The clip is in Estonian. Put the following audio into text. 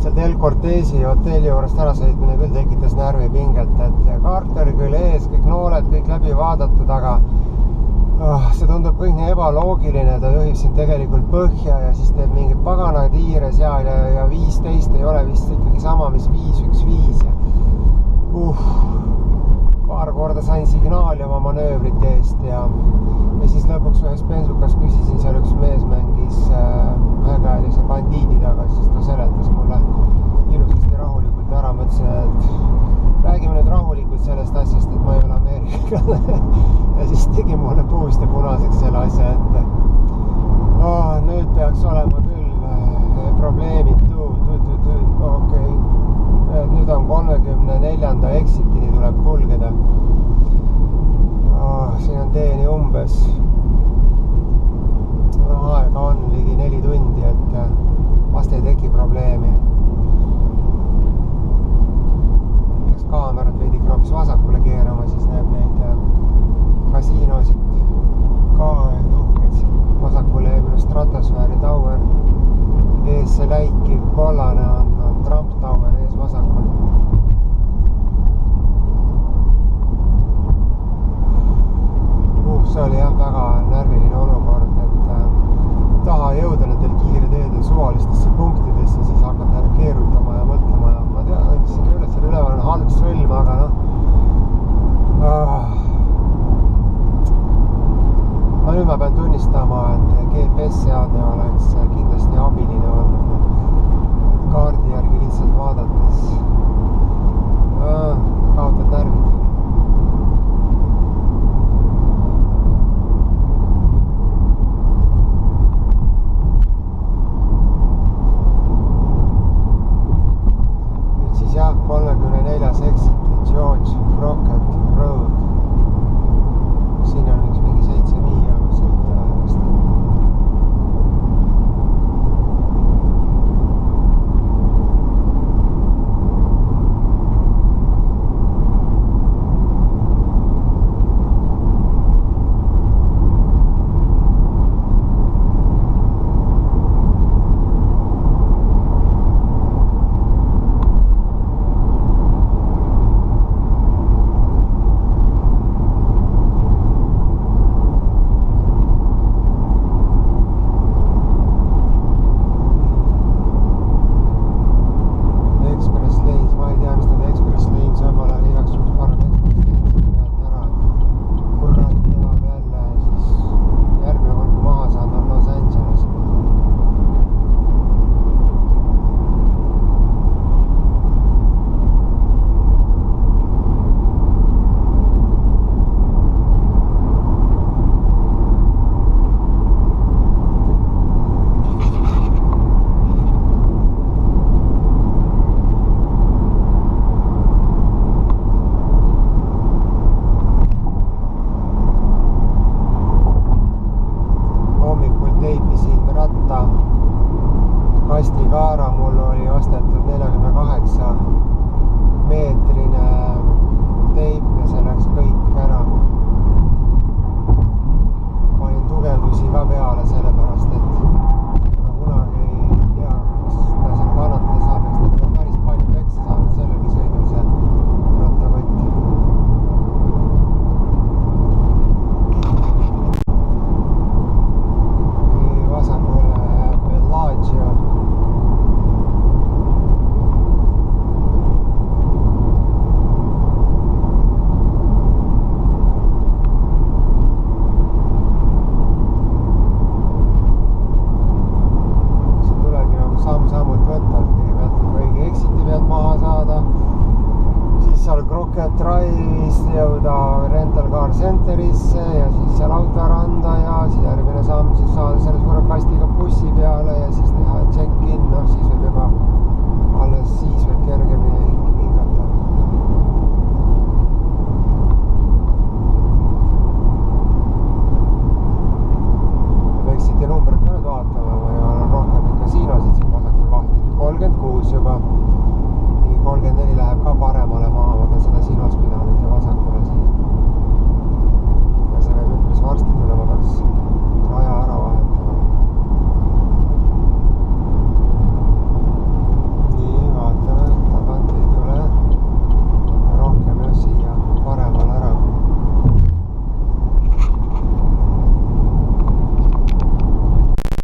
Sealt El Cortesi hotelli juurest ära sõitmine küll tekitas närvipinget, et kaart oli küll ees, kõik nooled, kõik läbi vaadatud, aga see tundub kõik nii ebaloogiline, ta juhib sind tegelikult põhja ja siis teeb mingi pagana tiire seal ja 15 ei ole vist ikkagi sama, mis 515 ja paar korda sain signaali oma manöövrite eest ja siis lõpuks ühes bensukas küsisin, seal üks mees mängis ühekäelise bandiidi taga, siis ta seletas mulle ilusasti rahulikult ära, mõtlesin, et räägime nüüd rahulikult sellest asjast, et ma ei ole ameeriklane ja siis tegi mulle puust ja punaseks selle asja ette. Nüüd peaks olema küll probleemitu, okei. Nüüd on 34. exitini tuleb kulgeda. Siin on teeni umbes. Aega on ligi 4 tundi, et vast ei teki probleemi. Peaks kaamerat veidi kroopis vasakule keerama, siis näeb neid kasiinosid ka uhked. Vasakule minu Stratosfääri Tower. Ees see läikiv kollane on Trump Tower ees vasakul. See oli jah väga närviline olukord, et taha jõuda nendel kiirteedel suvalistesse punktidesse, siis hakata keerutama ja mõtlema ja ma tean, et seal üleval on halb sõlm, aga nüüd ma pean tunnistama, et GPS-seade oleks kindlasti abiline olnud. Kaardi järgi lihtsalt vaadates kaotad närvid. Nüüd siis jah, 34. exit George Crockett Road. Siin on üks mingi 7 miia sõita vast. Kastikaara mul oli ostetud 48 meetrine teip ja see läks kõik ära. Panin tugevdusi ka peale sellepärast, et ma kunagi ei tea, kas ta seal kannatada saab, eks ta päris palju peksa saanud sellegi sõidu see rattakott. Vasakule Bellagio. Crockett Drive'ist jõuda Rental Car Centerisse ja siis seal autoranda ja siis järgmine samm siis saada selle suure kastiga bussi peale ja siis teha check-in, siis võib juba